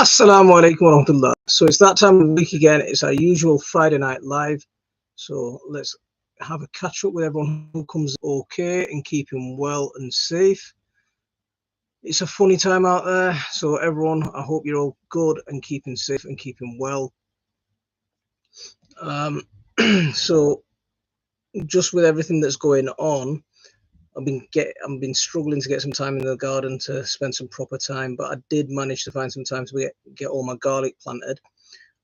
Assalamu alaikum warahmatullah. So it's that time of the week again. It's our usual Friday night live. So let's have a catch up with everyone who comes okay and keeping well and safe. It's a funny time out there. So everyone, I hope you're all good and keeping safe and keeping well. So just with everything that's going on, I've been struggling to get some time in the garden to spend some proper time, but I did manage to find some time to get all my garlic planted.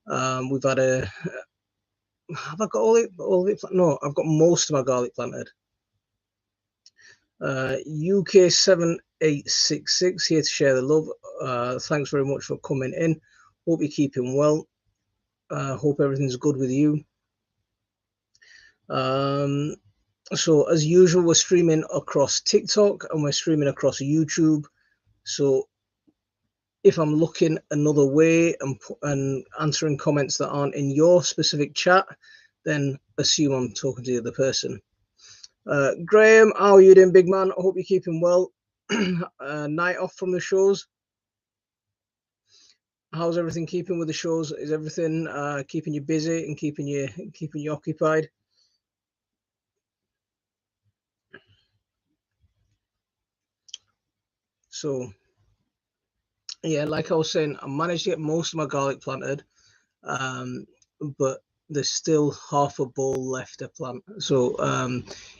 We've had have I got all of it? No, I've got most of my garlic planted. UK 7866 here to share the love. Thanks very much for coming in. Hope you're keeping well. Hope everything's good with you. So as usual, we're streaming across TikTok and we're streaming across YouTube. So if I'm looking another way and answering comments that aren't in your specific chat, then assume I'm talking to the other person. Graham, how are you doing, big man? I hope you're keeping well. Night off from the shows. How's everything keeping with the shows? Is everything keeping you busy and keeping you occupied? So yeah, like I was saying, I managed to get most of my garlic planted, but there's still half a bowl left to plant. So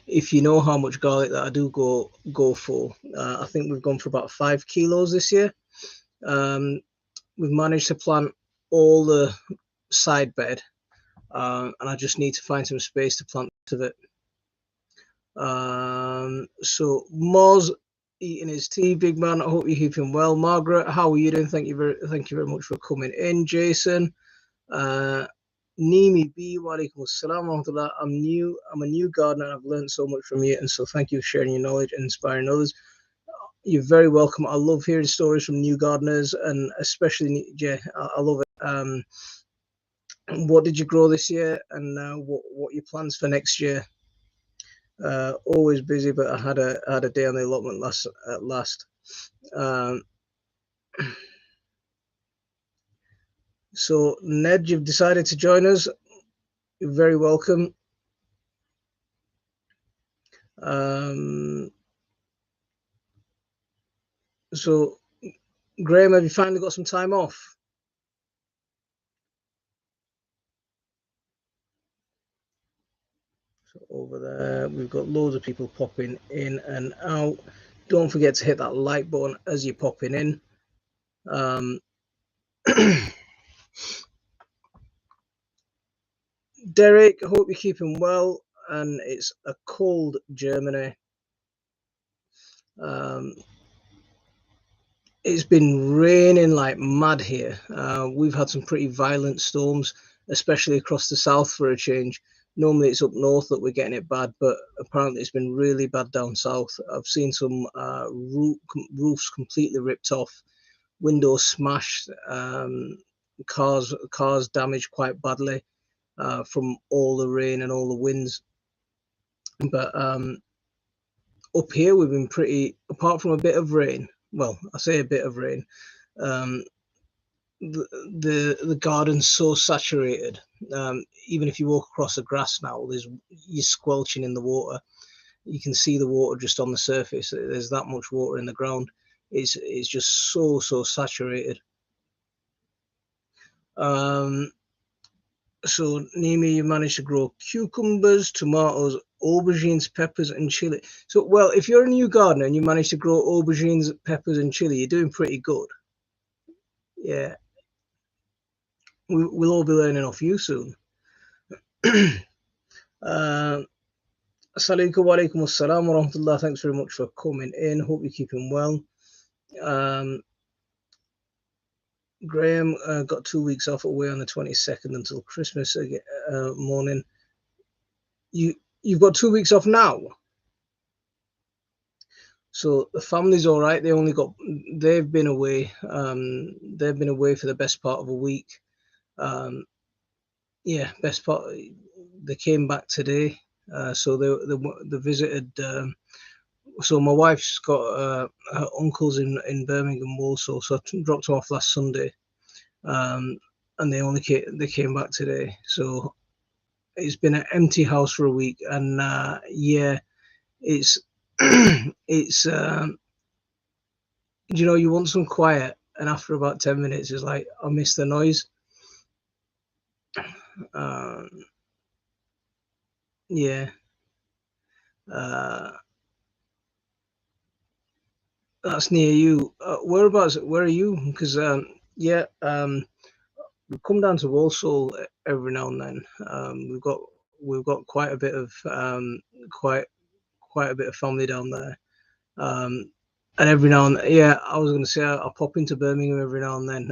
if you know how much garlic that I do go for, I think we've gone for about 5 kilos this year. We've managed to plant all the side bed, and I just need to find some space to plant the rest of it. So Moz eating his tea, big man. I hope you're keeping well. Margaret, how are you doing? Thank you very much for coming in. Jason, Nimi B, walaikum assalam warahmatullah. I'm a new gardener and I've learned so much from you, and so thank you for sharing your knowledge and inspiring others. You're very welcome. I love hearing stories from new gardeners, and especially Jay. I love it. What did you grow this year, and what are your plans for next year? Always busy, but I had a day on the allotment at last. So Ned, you've decided to join us. You're very welcome. So Graham, have you finally got some time off? So over there, we've got loads of people popping in and out. Don't forget to hit that like button as you're popping in. Derek, I hope you're keeping well. And it's a cold Germany. It's been raining like mad here. We've had some pretty violent storms, especially across the south for a change. Normally it's up north that we're getting it bad, but apparently it's been really bad down south. I've seen some roofs completely ripped off, windows smashed, cars damaged quite badly from all the rain and all the winds. But up here we've been pretty, apart from a bit of rain. Well, I say a bit of rain. The garden's so saturated. Even if you walk across the grass now, you're squelching in the water. You can see the water just on the surface. There's that much water in the ground. It's just so saturated. So Nimi, you managed to grow cucumbers, tomatoes, aubergines, peppers, and chili. So, well, if you're a new gardener and you manage to grow aubergines, peppers, and chili, you're doing pretty good. Yeah, we'll all be learning off you soon. Assalamu alaikum assalam wa rahmatullah. Thanks very much for coming in. Hope you're keeping well. Graham got 2 weeks off away on the 22nd until Christmas morning. You've got 2 weeks off now. So the family's all right. They've been away. They've been away for the best part of a week. Yeah, best part. They came back today. So they visited. So my wife's got her uncles in Birmingham also. So I dropped them off last Sunday. and they came back today. So it's been an empty house for a week, and yeah, it's it's you want some quiet, and after about 10 minutes, it's like I miss the noise. Yeah. That's near you. Whereabouts? Where are you? Because yeah, we come down to Walsall every now and then. We've got quite a bit of quite a bit of family down there. And every now and then, yeah, I was going to say I'll pop into Birmingham every now and then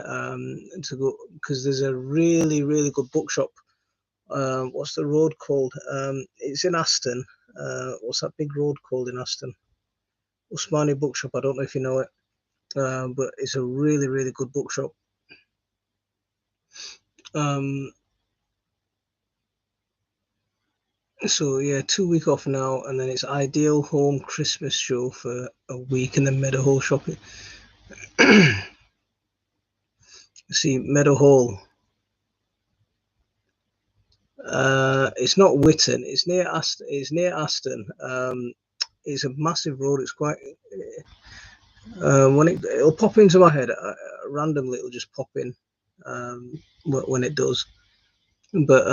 to go, because there's a really good bookshop. What's the road called? It's in Aston. What's that big road called in Aston? Usmani Bookshop. I don't know if you know it, but it's a really good bookshop. So yeah, 2 week off now, and then it's Ideal Home Christmas show for a week, and then Meadowhall shopping. See, Meadowhall. It's not Witton. It's near Aston. It's near Aston. It's a massive road. It's quite. When it'll pop into my head randomly, it'll just pop in when it does. But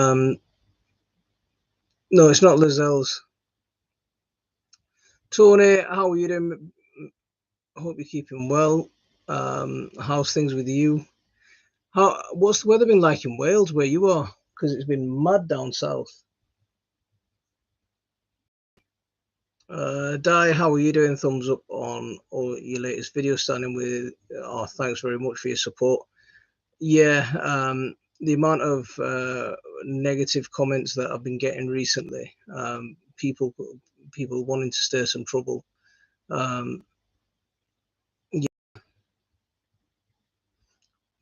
no, it's not Lazelle's. Tony, how are you doing? I hope you're keeping well. How's things with you? What's the weather been like in Wales where you are? Because it's been mad down south. Di, how are you doing? Thumbs up on all your latest video. Standing with. Oh, thanks very much for your support. Yeah, the amount of negative comments that I've been getting recently, people wanting to stir some trouble. Yeah,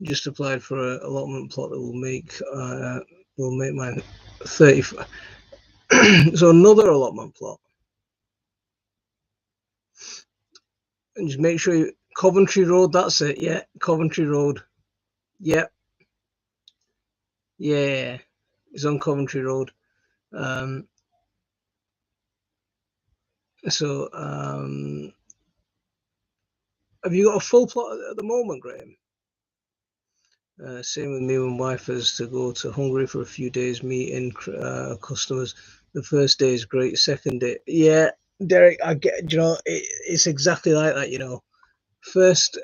just applied for an allotment plot that will make my 30. So another allotment plot. And just make sure Coventry Road, that's it. Yeah, Coventry Road. Yep. Yeah, it's on Coventry Road. So have you got a full plot at the moment, Graham? Same with me and wife, as to go to Hungary for a few days, meeting customers. The first day is great. Second day, yeah, Derek, I get. It's exactly like that. First,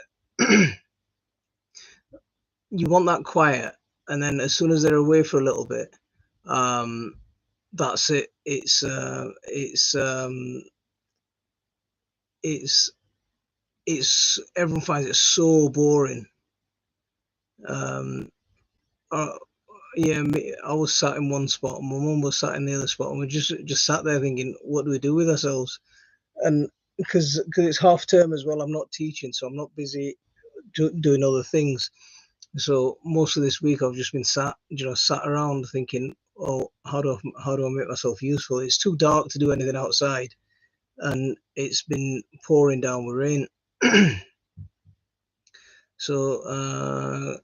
you want that quiet, and then as soon as they're away for a little bit, that's it. It's everyone finds it so boring. Yeah, I was sat in one spot, and my mum was sat in the other spot, and we just sat there thinking, what do we do with ourselves? And because it's half term as well, I'm not teaching, so I'm not busy doing other things. So most of this week I've just been sat around thinking, oh, how do I make myself useful? It's too dark to do anything outside, and it's been pouring down with rain. So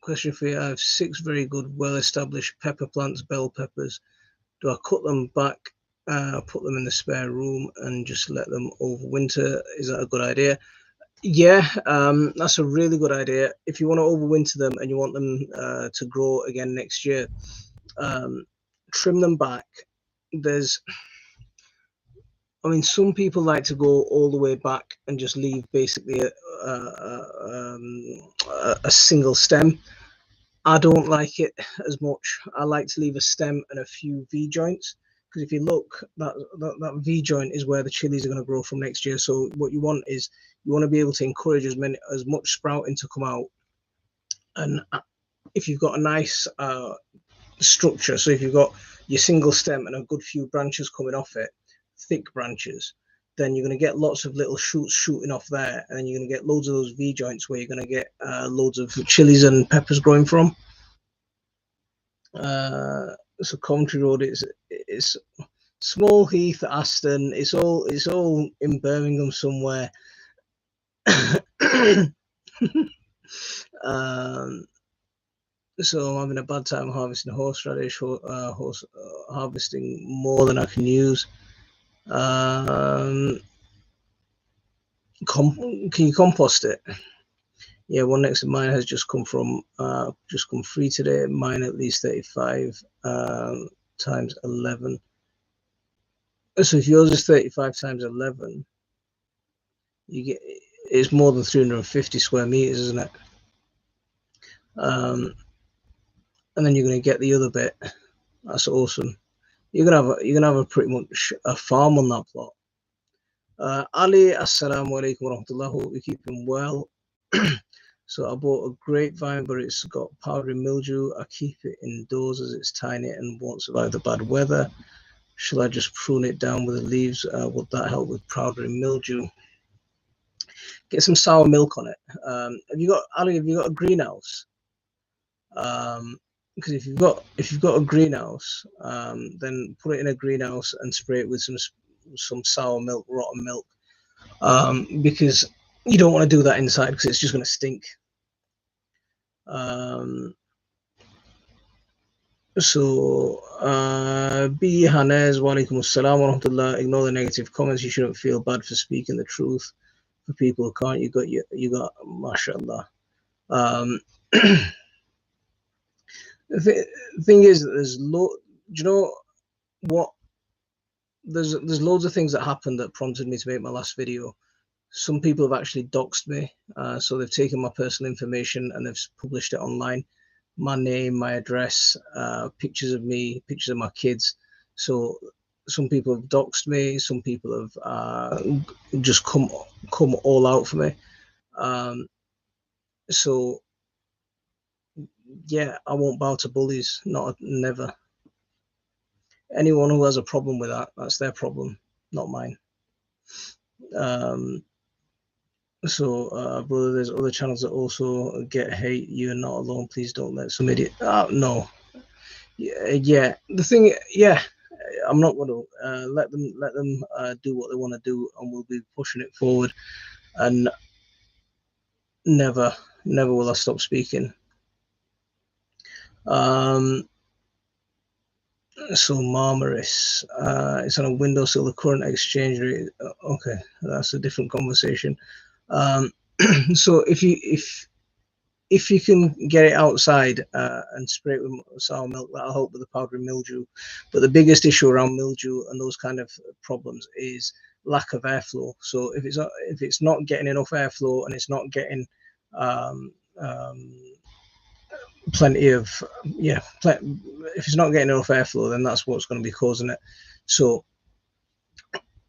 question for you: I have 6 very good, well-established pepper plants, bell peppers. Do I cut them back, put them in the spare room, and just let them overwinter? Is that a good idea? Yeah, that's a really good idea. If you want to overwinter them and you want them to grow again next year, trim them back. Some people like to go all the way back and just leave basically a single stem. I don't like it as much. I like to leave a stem and a few V joints, because if you look, that V joint is where the chilies are going to grow from next year. So what you want is you want to be able to encourage as much sprouting to come out. And if you've got a nice structure, so if you've got your single stem and a good few branches coming off it, thick branches, then you're going to get lots of little shoots shooting off there, and then you're going to get loads of those V joints where you're going to get loads of chilies and peppers growing from. So Coventry Road is Small Heath, Aston. It's all in Birmingham somewhere. So I'm having a bad time harvesting horseradish, harvesting more than I can use. Can you compost it? Yeah, one next to mine has just come free today. Mine at least 35 times 11. So if yours is 35 times 11, it's more than 350 square meters, isn't it? And then you're going to get the other bit. That's awesome. You're gonna have a pretty much a farm on that plot. Ali, assalamu alaikum warahmatullah. Hope you're keeping well. So I bought a grapevine, but it's got powdery mildew. I keep it indoors as it's tiny and won't survive the bad weather. Shall I just prune it down with the leaves? Would that help with powdery mildew? Get some sour milk on it. Have you got a greenhouse? Because if you've got a greenhouse, then put it in a greenhouse and spray it with some sour milk, rotten milk, because you don't want to do that inside because it's just going to stink. So B Hanez, walaikum assalam wa rahmatullah. Ignore the negative comments. You shouldn't feel bad for speaking the truth. For people who can't, you got mashallah. The thing is that do you know what? There's loads of things that happened that prompted me to make my last video. Some people have actually doxed me, so they've taken my personal information and they've published it online. My name, my address, pictures of me, pictures of my kids. So some people have doxed me. Some people have just come all out for me. So yeah, I won't bow to bullies. Never. Anyone who has a problem with that, that's their problem, not mine. So brother, there's other channels that also get hate. You're not alone. Please don't let some idiot. No. Yeah. The thing. Yeah. I'm not going to let them do what they want to do, and we'll be pushing it forward. And never will I stop speaking. So Marmaris, it's on a windowsill. The current exchange rate. Okay, that's a different conversation. So if you can get it outside and spray it with sour milk, that'll help with the powdery mildew. But the biggest issue around mildew and those kind of problems is lack of airflow. So if it's not getting enough airflow and it's not getting plenty of if it's not getting enough airflow, then that's what's going to be causing it. So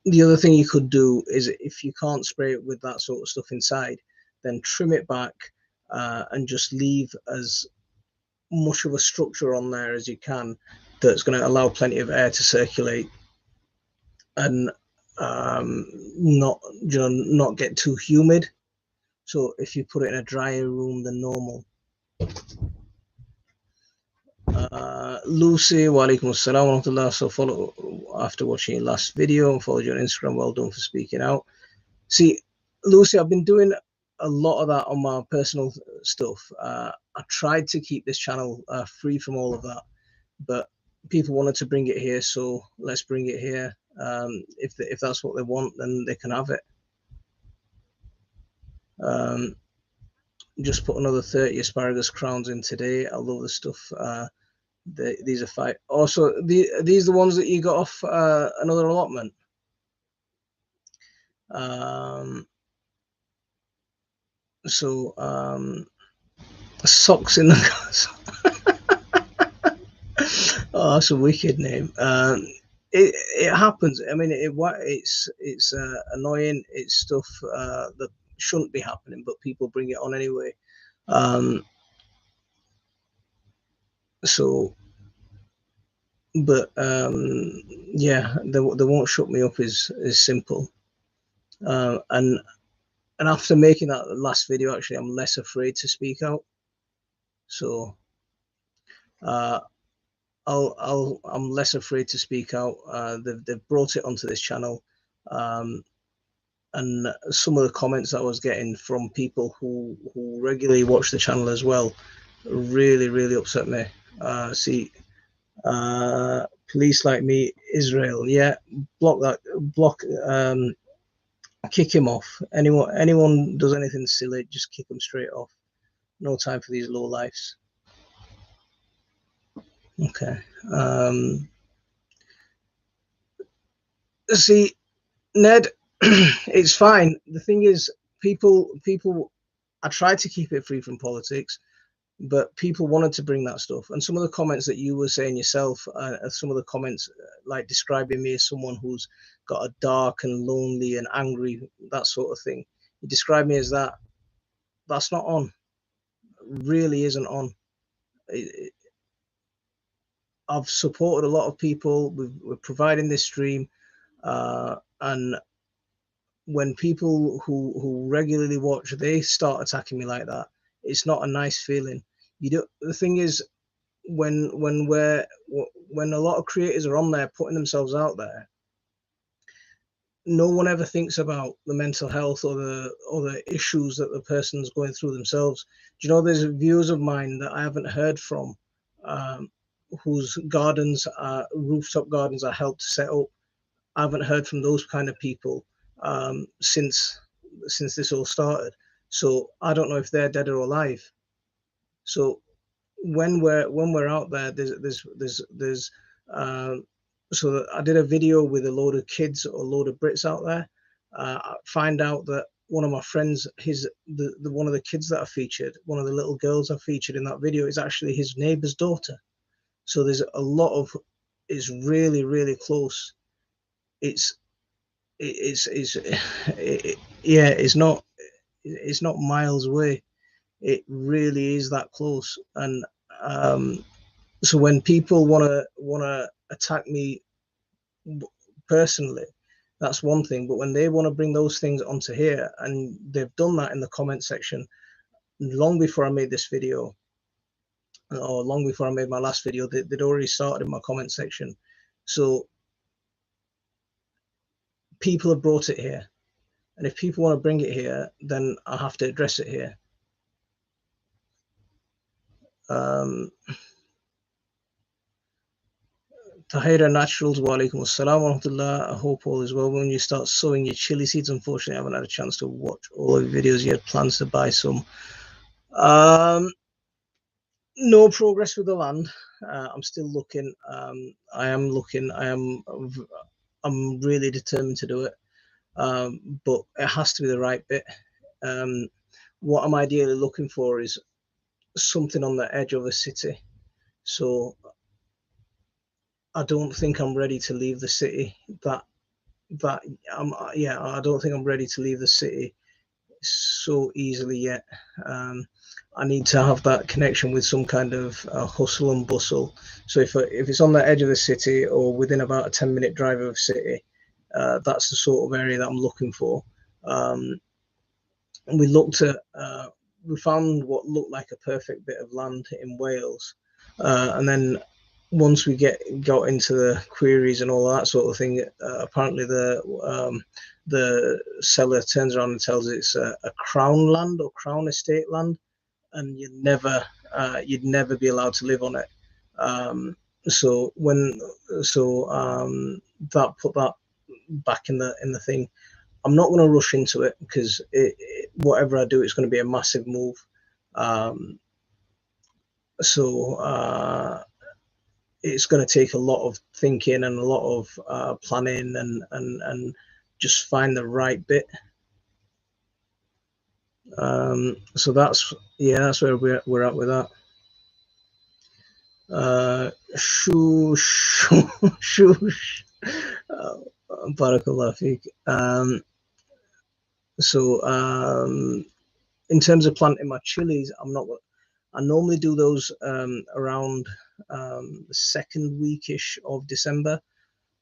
the other thing you could do is, if you can't spray it with that sort of stuff inside, then trim it back and just leave as much of a structure on there as you can that's going to allow plenty of air to circulate and not get too humid. So if you put it in a drier room than normal. Lucy, walaikum assalam wa rahmatullah. So follow after watching your last video and followed you on Instagram. Well done for speaking out. See, Lucy, I've been doing a lot of that on my personal stuff. I tried to keep this channel free from all of that, but people wanted to bring it here, so let's bring it here. If that's what they want, then they can have it. Just put another 30 asparagus crowns in today. I love the stuff. These are 5. Also, these the ones that you got off another allotment. Socks in the oh, that's a wicked name. It happens. I mean, it's annoying. It's stuff that shouldn't be happening, but people bring it on anyway. But yeah, they won't shut me up is simple. And after making that last video, actually, I'm less afraid to speak out. So I'm less afraid to speak out. They've brought it onto this channel, and some of the comments I was getting from people who regularly watch the channel as well, really upset me. See, police like me, Israel, yeah, block, kick him off. Anyone does anything silly, just kick them straight off. No time for these low lives. Okay. See, Ned, it's fine. The thing is, people. I tried to keep it free from politics, but people wanted to bring that stuff. And some of the comments that you were saying yourself, some of the comments like describing me as someone who's got a dark and lonely and angry, that sort of thing. You describe me as that. That's not on. Really isn't on. I've supported a lot of people. We're providing this stream, and when people who regularly watch, they start attacking me like that, it's not a nice feeling. You do. The thing is, when a lot of creators are on there putting themselves out there, no one ever thinks about the mental health or the issues that the person's going through themselves. Do you know there's viewers of mine that I haven't heard from, whose gardens, rooftop gardens, I helped set up. I haven't heard from those kind of people since this all started. So I don't know if they're dead or alive. So when we're out there, there's so I did a video with a load of kids or a load of Brits out there. I find out that one of my friends, one of the kids that I featured, one of the little girls I featured in that video, is actually his neighbour's daughter. So there's a lot of, it's really close. It's yeah, it's not miles away. It really is that close. And so when people wanna attack me personally, that's one thing. But when they want to bring those things onto here, and they've done that in the comment section long before I made this video, or long before I made my last video, they'd already started in my comment section. So people have brought it here. And if people want to bring it here, then I have to address it here. Tahira Naturals, wa alaikum assalam wa rahmatullah. I hope all is well. When you start sowing your chili seeds, unfortunately, I haven't had a chance to watch all the videos yet. Plans to buy some. No progress with the land. I'm still looking. I am looking. I'm really determined to do it. But it has to be the right bit. What I'm ideally looking for is something on the edge of a city. So I don't think I'm ready to leave the city. I don't think I'm ready to leave the city so easily yet. I need to have that connection with some kind of hustle and bustle. So if it's on the edge of the city or within about a 10-minute drive of the city, that's the sort of area that I'm looking for. And we found what looked like a perfect bit of land in Wales, and then once we got into the queries and all that sort of thing, apparently the seller turns around and tells it's a crown land or crown estate land, and you'd never be allowed to live on it. So that put that back in the thing. I'm not going to rush into it because whatever I do, it's going to be a massive move. It's going to take a lot of thinking and a lot of planning and just find the right bit. So that's where we're at with that. Shush. Barakallah feek. In terms of planting my chilies, I normally do those around the second weekish of December.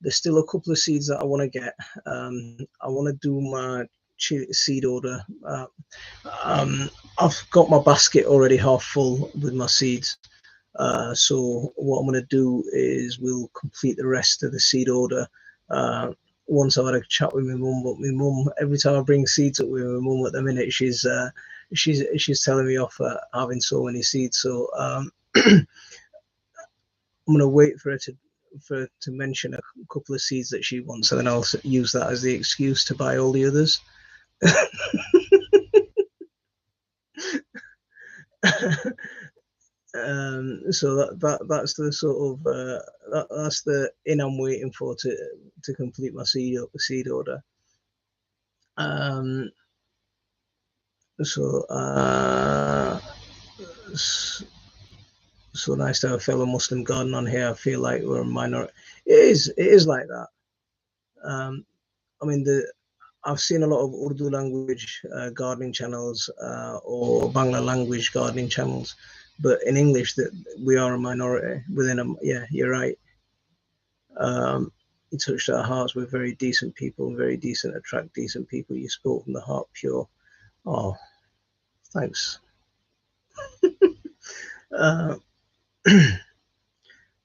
There's still a couple of seeds that I want to get. I want to do my seed order. I've got my basket already half full with my seeds. So what I'm going to do is we'll complete the rest of the seed order once I've had a chat with my mum. But my mum, every time I bring seeds up with my mum at the minute, she's she's telling me off for having so many seeds. So I'm gonna wait for her to mention a couple of seeds that she wants, and then I'll use that as the excuse to buy all the others. So that's the sort of that's the in I'm waiting for to complete my seed order. So so nice to have a fellow Muslim garden on here. I feel like we're a minority. It is like that. I mean, I've seen a lot of Urdu language gardening channels or Bangla language gardening channels, but in English, that we are a minority within a. Yeah, you're right. You touched our hearts. We're very decent people, very decent, attract decent people. You spoke from the heart, pure. Oh, thanks.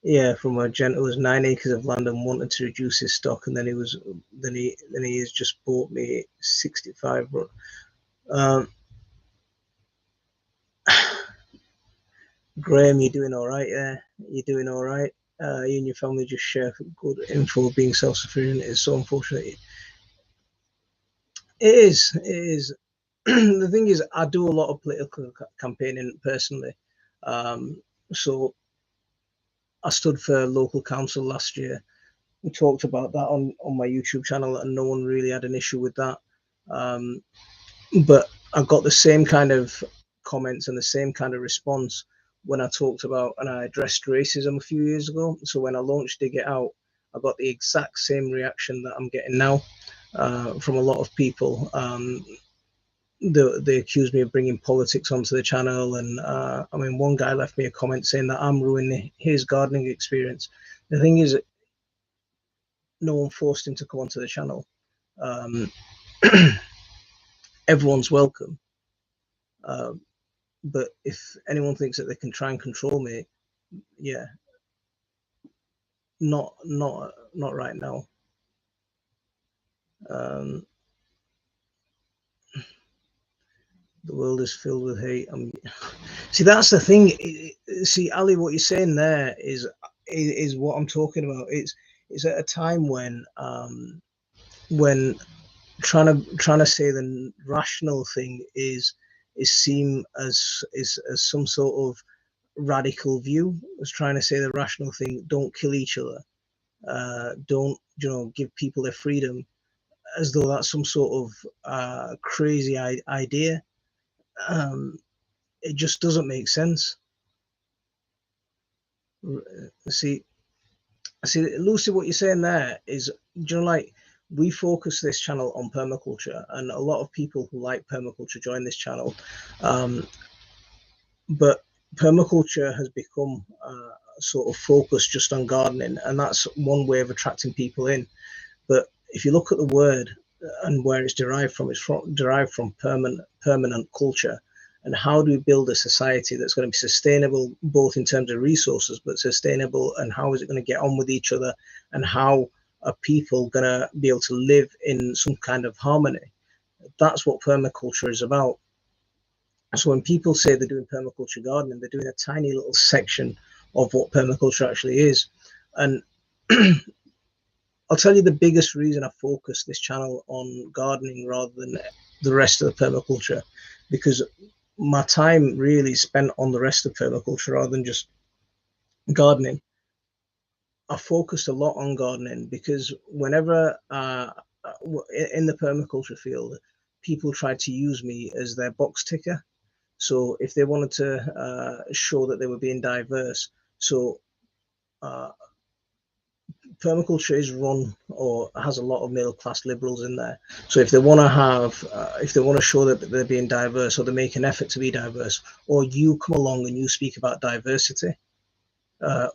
Yeah, from a gent who was 9 acres of land and wanted to reduce his stock, and then he has just bought me 65. Graham, you're doing all right there. You're doing all right. You and your family just share good info. Being self-sufficient is so unfortunate. It is. It is. The thing is, I do a lot of political campaigning personally. So I stood for local council last year. We talked about that on my YouTube channel, and no one really had an issue with that. But I got the same kind of comments and the same kind of response when I talked about and I addressed racism a few years ago. So when I launched Dig It Out, I got the exact same reaction that I'm getting now from a lot of people. They accused me of bringing politics onto the channel, and I mean, one guy left me a comment saying that I'm ruining his gardening experience. The thing is, no one forced him to come onto the channel. Everyone's welcome. But if anyone thinks that they can try and control me, yeah, not right now. The world is filled with hate. See, that's the thing. See, Ali, what you're saying there is what I'm talking about. It's at a time when trying to say the rational thing is seen as some sort of radical view. As trying to say the rational thing, don't kill each other, don't give people their freedom, as though that's some sort of crazy idea. It just doesn't make sense. See, Lucy, what you're saying there is, like, we focus this channel on permaculture, and a lot of people who like permaculture join this channel. But permaculture has become sort of focused just on gardening, and that's one way of attracting people in. But if you look at the word and where it's derived from, derived from permanent culture. And how do we build a society that's going to be sustainable, both in terms of resources, but sustainable, and how is it going to get on with each other, and how are people going to be able to live in some kind of harmony? That's what permaculture is about. So when people say they're doing permaculture gardening, they're doing a tiny little section of what permaculture actually is. And I'll tell you the biggest reason I focus this channel on gardening rather than the rest of the permaculture, because my time really spent on the rest of permaculture rather than just gardening. I focused a lot on gardening because whenever in the permaculture field, people tried to use me as their box ticker. So if they wanted to show that they were being diverse, so permaculture is run or has a lot of middle class liberals in there. So if they want to have, if they want to show that they're being diverse, or they make an effort to be diverse, or you come along and you speak about diversity,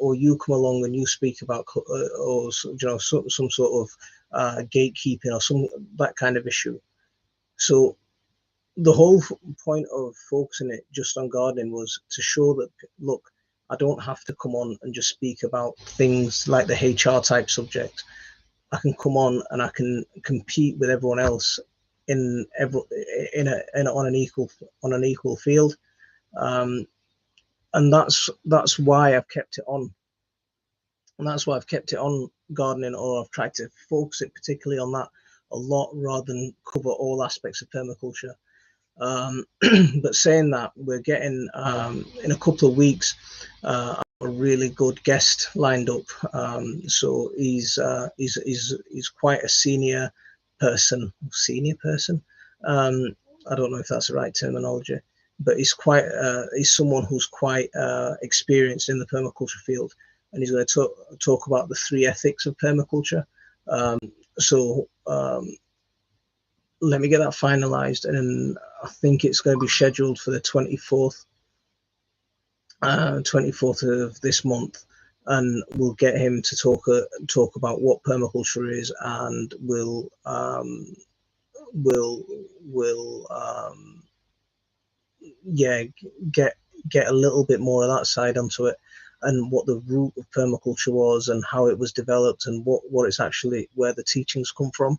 or you come along and you speak about, or some sort of gatekeeping or some that kind of issue. So the whole point of focusing it just on gardening was to show that, look, I don't have to come on and just speak about things like the HR type subject. I can come on and I can compete with everyone else in on an equal field, and that's why I've kept it on. And that's why I've kept it on gardening, or I've tried to focus it particularly on that a lot rather than cover all aspects of permaculture. But saying that, we're getting in a couple of weeks a really good guest lined up. So he's quite a senior person. I don't know if that's the right terminology, but he's someone who's quite experienced in the permaculture field, and he's going to talk about the 3 ethics of permaculture. So let me get that finalized, and then I think it's going to be scheduled for the 24th of this month, and we'll get him to talk about what permaculture is, and we'll get a little bit more of that side onto it, and what the root of permaculture was, and how it was developed, and what it's actually, where the teachings come from.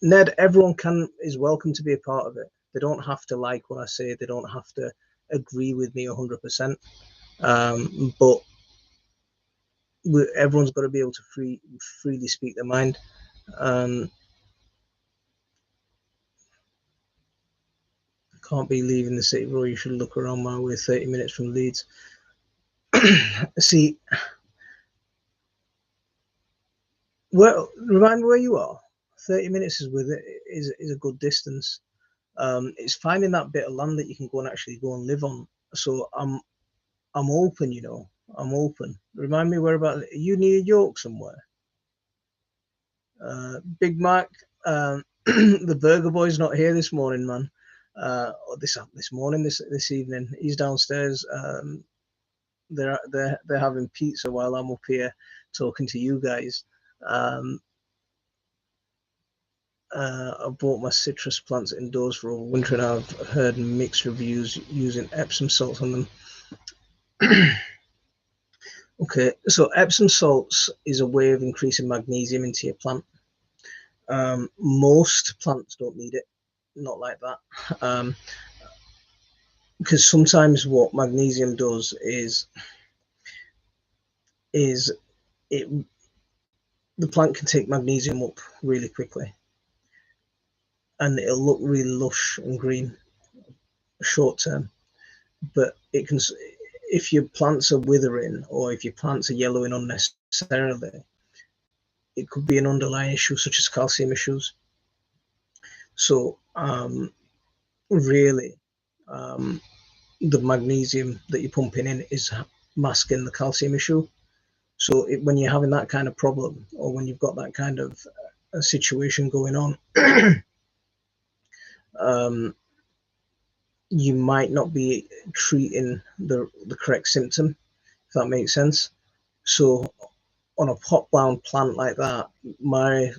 Ned, everyone is welcome to be a part of it. They don't have to like what I say. They don't have to agree with me 100%. But everyone's got to be able to freely speak their mind. Can't be leaving the city, bro. You should look around my way. 30 minutes from Leeds. See, remind me where you are. 30 minutes is a good distance. It's finding that bit of land that you can go and live on. So I'm open, you know. I'm open. Remind me whereabouts. Are you near York somewhere? Big Mac. The Burger Boy's not here this morning, man. Or this evening. He's downstairs. They're having pizza while I'm up here talking to you guys. I bought my citrus plants indoors for winter, and I've heard mixed reviews using Epsom salts on them. Okay, so Epsom salts is a way of increasing magnesium into your plant. Most plants don't need it, not like that, because sometimes what magnesium does is the plant can take magnesium up really quickly, and it'll look really lush and green short term, but it can, if your plants are withering or if your plants are yellowing unnecessarily, it could be an underlying issue such as calcium issues. So really, the magnesium that you're pumping in is masking the calcium issue. So when you're having that kind of problem, or when you've got that kind of a situation going on, you might not be treating the correct symptom, if that makes sense. So on a pot-bound plant like that, my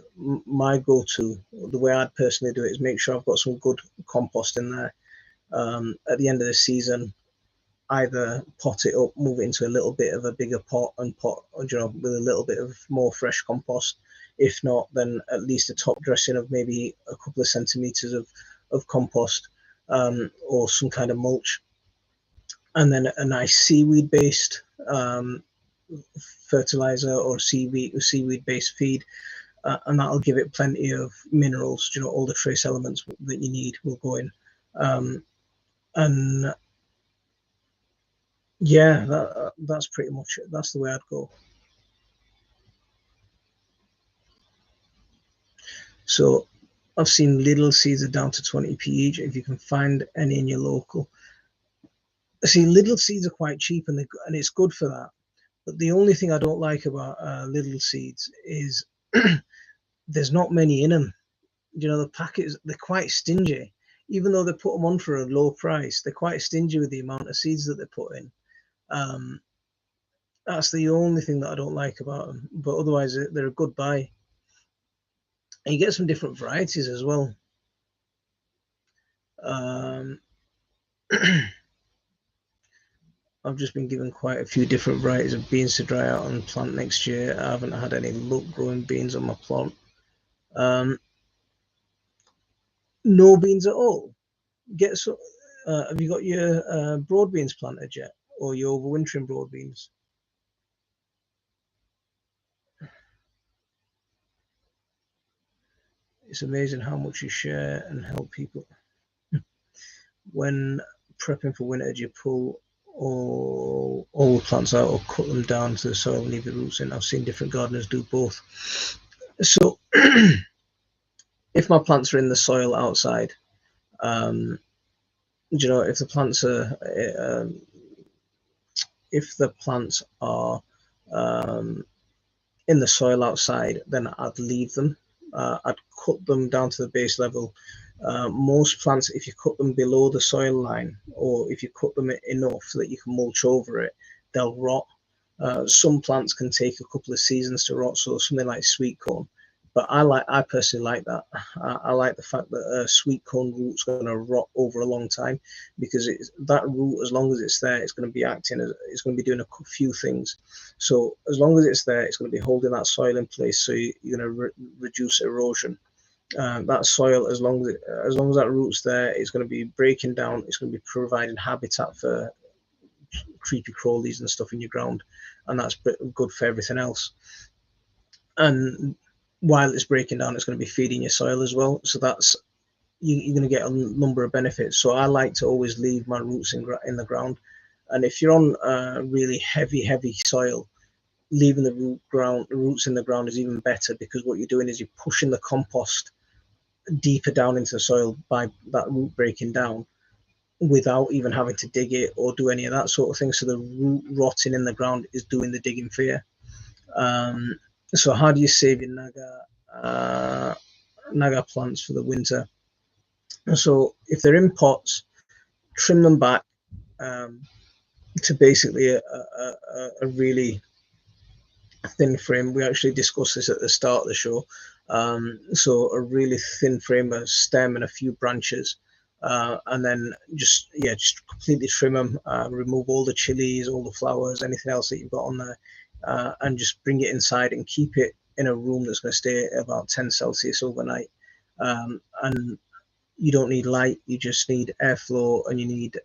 go-to, the way I'd personally do it, is make sure I've got some good compost in there. At the end of the season, either pot it up, move it into a little bit of a bigger pot, and pot, you know, with a little bit of more fresh compost. If not, then at least a top dressing of maybe a couple of centimeters of compost, or some kind of mulch, and then a nice seaweed based fertilizer or seaweed based feed, and that'll give it plenty of minerals. You know, all the trace elements that you need will go in, and yeah, that's pretty much it. That's the way I'd go. So I've seen little seeds are down to 20p each. If you can find any in your local, see, little seeds are quite cheap, and it's good for that. But the only thing I don't like about little seeds is there's not many in them. You know, the packets, they're quite stingy. Even though they put them on for a low price, they're quite stingy with the amount of seeds that they put in. That's the only thing that I don't like about them. But otherwise, they're a good buy. And you get some different varieties as well. I've just been given quite a few different varieties of beans to dry out and plant next year. I haven't had any luck growing beans on my plant. No beans at all. Have you got your broad beans planted yet, or your overwintering broad beans? It's amazing how much you share and help people. When prepping for winter, do you pull all the plants out or cut them down to the soil and leave the roots in? I've seen different gardeners do both. So if my plants are in the soil outside, if the plants are in the soil outside, then I'd leave them. I'd cut them down to the base level. Most plants, if you cut them below the soil line, or if you cut them enough so that you can mulch over it, they'll rot. Some plants can take a couple of seasons to rot, so something like sweet corn. But I personally like that. I like the fact that a sweet corn root's going to rot over a long time, because that root, as long as it's there, it's going to be acting. It's going to be doing a few things. So as long as it's there, it's going to be holding that soil in place. So you're going to reduce erosion. That soil, as long as that root's there, it's going to be breaking down. It's going to be providing habitat for creepy crawlies and stuff in your ground, and that's good for everything else. And while it's breaking down, it's going to be feeding your soil as well. So you're going to get a number of benefits. So I like to always leave my roots in the ground. And if you're on really heavy soil, leaving the roots in the ground is even better, because what you're doing is you're pushing the compost deeper down into the soil by that root breaking down, without even having to dig it or do any of that sort of thing. So the root rotting in the ground is doing the digging for you. So how do you save your naga plants for the winter? So if they're in pots, trim them back to basically a really thin frame. We actually discussed this at the start of the show. So a really thin frame, a stem and a few branches, and then just completely trim them, remove all the chilies, all the flowers, anything else that you've got on there, and just bring it inside and keep it in a room that's going to stay at about 10 Celsius overnight. And you don't need light, you just need airflow, and you need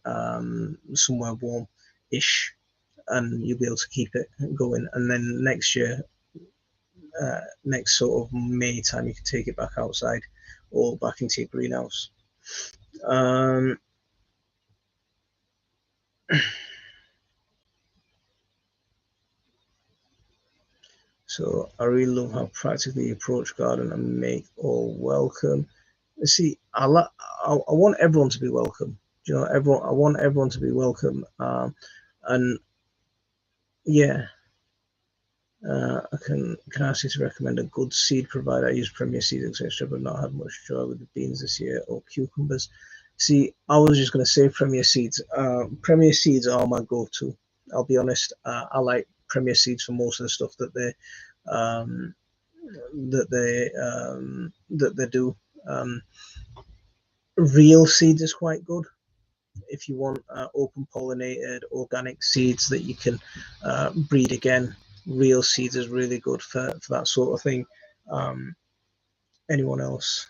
somewhere warm-ish, and you'll be able to keep it going. And then next year, next sort of May time, you can take it back outside or back into your greenhouse. So I really love how practically you approach garden and make all welcome. See, I want everyone to be welcome. You know, I want everyone to be welcome. And yeah, I can ask you to recommend a good seed provider. I use Premier Seeds, etc., but not had much joy with the beans this year or cucumbers. See, I was just going to say Premier Seeds. Premier Seeds are my go-to. I'll be honest. I like Premier Seeds for most of the stuff that they do. Real Seeds is quite good if you want open pollinated organic seeds that you can breed again. Real Seeds is really good for that sort of thing. Anyone else?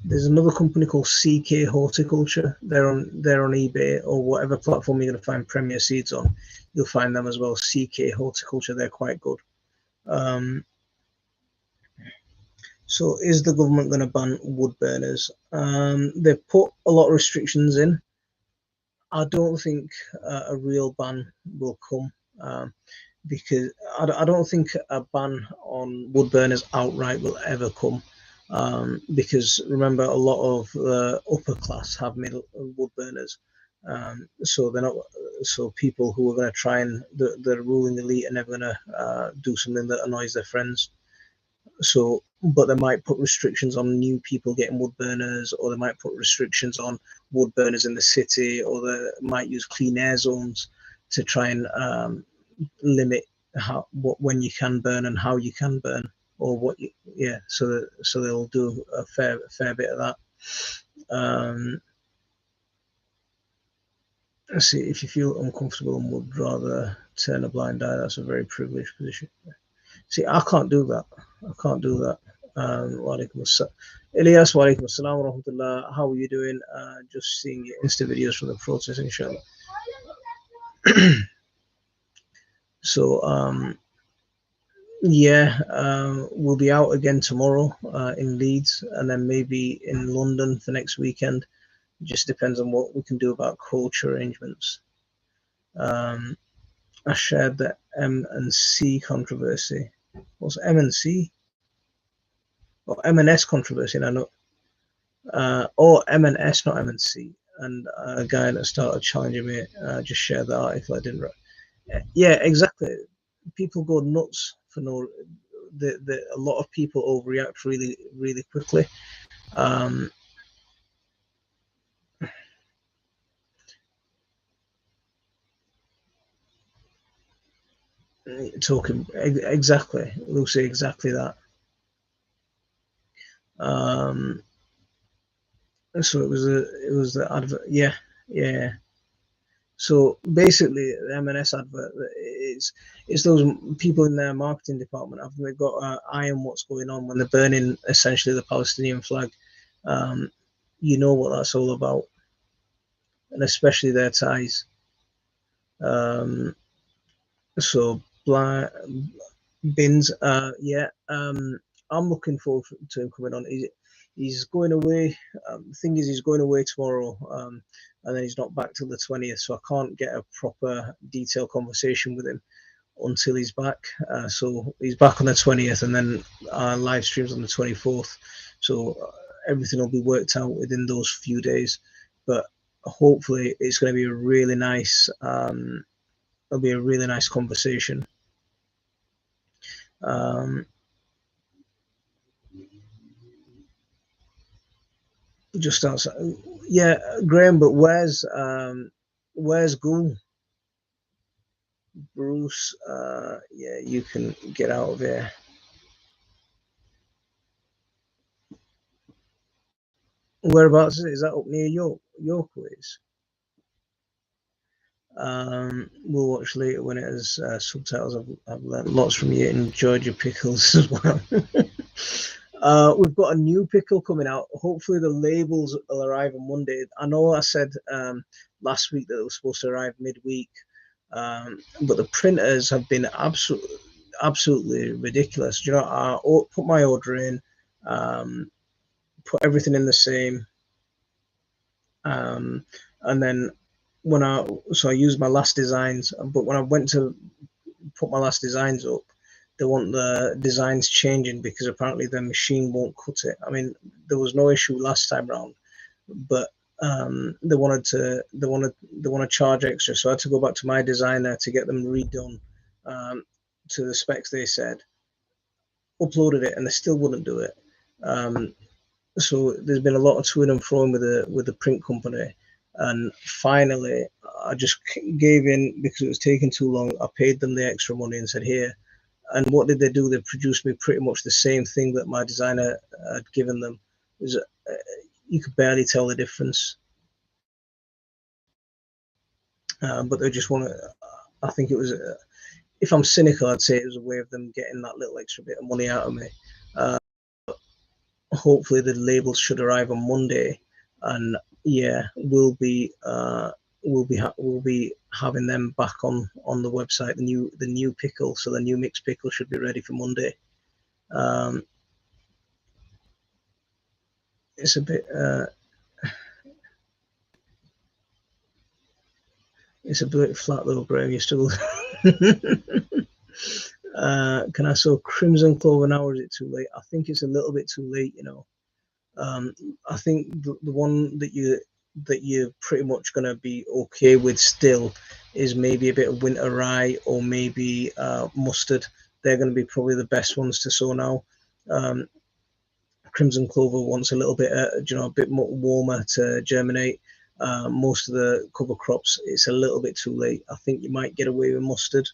There's another company called CK Horticulture. They're on eBay or whatever platform you're going to find Premier Seeds on. You'll find them as well. CK Horticulture. They're quite good. So is the government going to ban wood burners? They've put a lot of restrictions in. I don't think a real ban will come, because I don't think a ban on wood burners outright will ever come. Because remember, a lot of the upper class have middle wood burners, so they're not. So people who are going to try and the ruling elite are never going to do something that annoys their friends. So, but they might put restrictions on new people getting wood burners, or they might put restrictions on wood burners in the city, or they might use clean air zones to try and limit when you can burn and how you can burn, or what you, yeah. So they'll do a fair bit of that. Let's see, if you feel uncomfortable and would rather turn a blind eye, that's a very privileged position. See, I can't do that. I can't do that. Elias, wa alaikum assalam wa rahmatullah. How are you doing? Just seeing your Insta videos from the protest, inshallah. So, yeah, we'll be out again tomorrow in Leeds, and then maybe in London for next weekend. It just depends on what we can do about culture arrangements. I shared the M and C controversy. What's M and C? Or M&S controversy? And I know, or M&S, not M&C. And a guy that started challenging me just shared the article I didn't write. Yeah, exactly. People go nuts for no. A lot of people overreact really, really quickly. Talking exactly, Lucy, exactly that. So it was the advert. Yeah, yeah. So basically, the M&S advert is it's those people in their marketing department have they got eye on what's going on when they're burning essentially the Palestinian flag. Um, you know what that's all about, and especially their ties. Um, so blind, Bins, yeah, I'm looking forward to him coming on. He's going away. The thing is, he's going away tomorrow, and then he's not back till the 20th. So I can't get a proper detailed conversation with him until he's back. So he's back on the 20th, and then our live streams on the 24th. So everything will be worked out within those few days. But hopefully, it's going to be a really nice. It'll be a really nice conversation. Um, just outside. Yeah, Graham. But where's Gould? Bruce? Yeah, you can get out of here. Whereabouts is it? Is that up near York ways? We'll watch later when it has subtitles. I've learned lots from you and Georgia pickles as well. We've got a new pickle coming out. Hopefully, the labels will arrive on Monday. I know I said last week that it was supposed to arrive midweek, but the printers have been absolutely ridiculous. You know, I put my order in, put everything in the same, and then I used my last designs, but when I went to put my last designs up, they want the designs changing because apparently the machine won't cut it. I mean, there was no issue last time round, but they want to charge extra, so I had to go back to my designer to get them redone to the specs they said. Uploaded it, and they still wouldn't do it. So there's been a lot of to and fro with the print company, and finally I just gave in because it was taking too long. I paid them the extra money and said here. And what did they do? They produced me pretty much the same thing that my designer had given them. It was, you could barely tell the difference. But they just want to. I think it was. If I'm cynical, I'd say it was a way of them getting that little extra bit of money out of me. Uh, Hopefully, the labels should arrive on Monday, and yeah, we'll be having them back on the website. The new pickle, so the new mixed pickle should be ready for Monday. Um, it's a bit. It's a bit flat though, Graham. You're still. Can I sow crimson clover now, or is it too late? I think it's a little bit too late. You know, I think the one that you're pretty much going to be okay with still is maybe a bit of winter rye or maybe mustard. They're going to be probably the best ones to sow now. Um, Crimson clover wants a little bit, a bit more warmer to germinate. Most of the cover crops, it's a little bit too late. I think you might get away with mustard,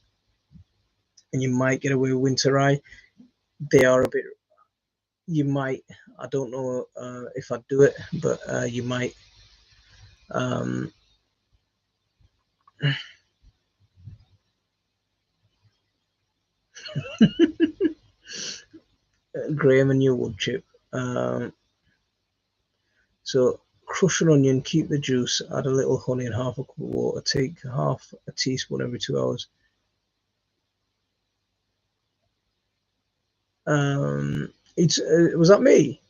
and you might get away with winter rye. They are a bit. You might. I don't know if I'd do it, but you might. Um, Graham and your wood chip. So crush an onion, keep the juice, add a little honey and half a cup of water. Take half a teaspoon every 2 hours. It's was that me?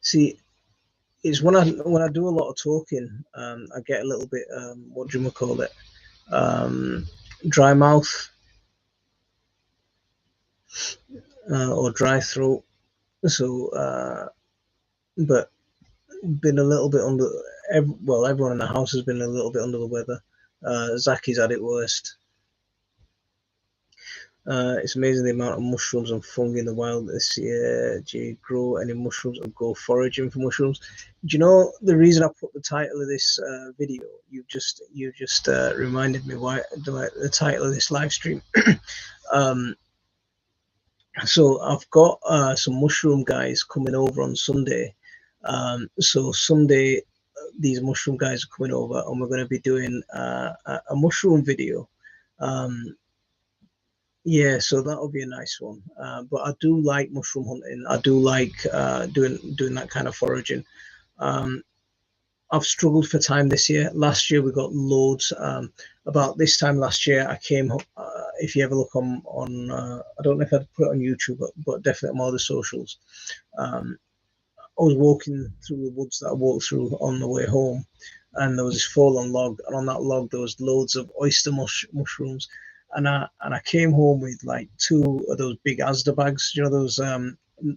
See, it's when I do a lot of talking, I get a little bit what do you call it? Dry mouth or dry throat. So, but been a little bit under. Well, everyone in the house has been a little bit under the weather. Zaki's had it worst. It's amazing the amount of mushrooms and fungi in the wild this year. Do you grow any mushrooms or go foraging for mushrooms? Do you know the reason I put the title of this video? You just reminded me why the title of this live stream. So I've got some mushroom guys coming over on Sunday. So Sunday, these mushroom guys are coming over, and we're going to be doing a mushroom video. Yeah, so that'll be a nice one. But I do like mushroom hunting. I do like doing that kind of foraging. I've struggled for time this year. Last year we got loads. About this time last year, I came. If you ever look on I don't know if I'd put it on YouTube, but definitely on all the socials. I was walking through the woods that I walked through on the way home, and there was this fallen log, and on that log there was loads of oyster mushrooms, and I came home with like 2 of those big Asda bags, you know, those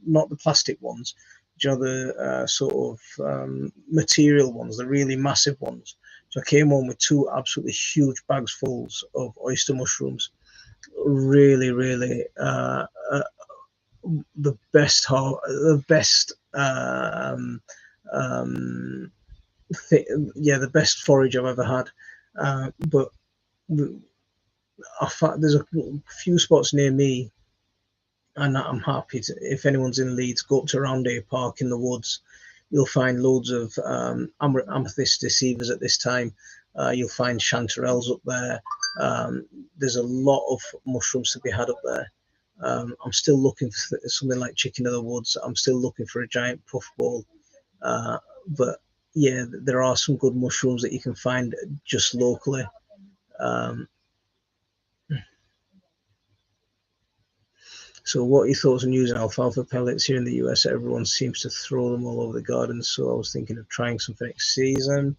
not the plastic ones, you know, the sort of material ones, the really massive ones. So I came home with 2 absolutely huge bags fulls of oyster mushrooms. Really, really the best the best yeah, the best forage I've ever had. But there's a few spots near me, and I'm happy to, if anyone's in Leeds, go up to Roundhay Park in the woods. You'll find loads of amethyst deceivers at this time. You'll find chanterelles up there. There's a lot of mushrooms to be had up there. I'm still looking for something like chicken of the woods. I'm still looking for a giant puffball. But yeah, there are some good mushrooms that you can find just locally. So what are your thoughts on using alfalfa pellets here in the US? Everyone seems to throw them all over the garden, so I was thinking of trying something next season.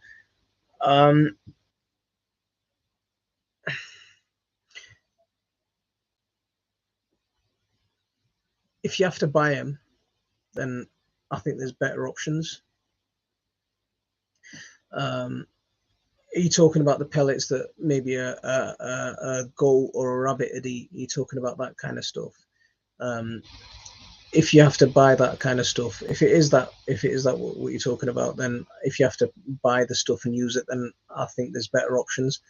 If you have to buy them, then I think there's better options. Are you talking about the pellets that maybe a goat or a rabbit would eat? Are you talking about that kind of stuff? If you have to buy that kind of stuff, if it is that what you're talking about, then if you have to buy the stuff and use it, then I think there's better options.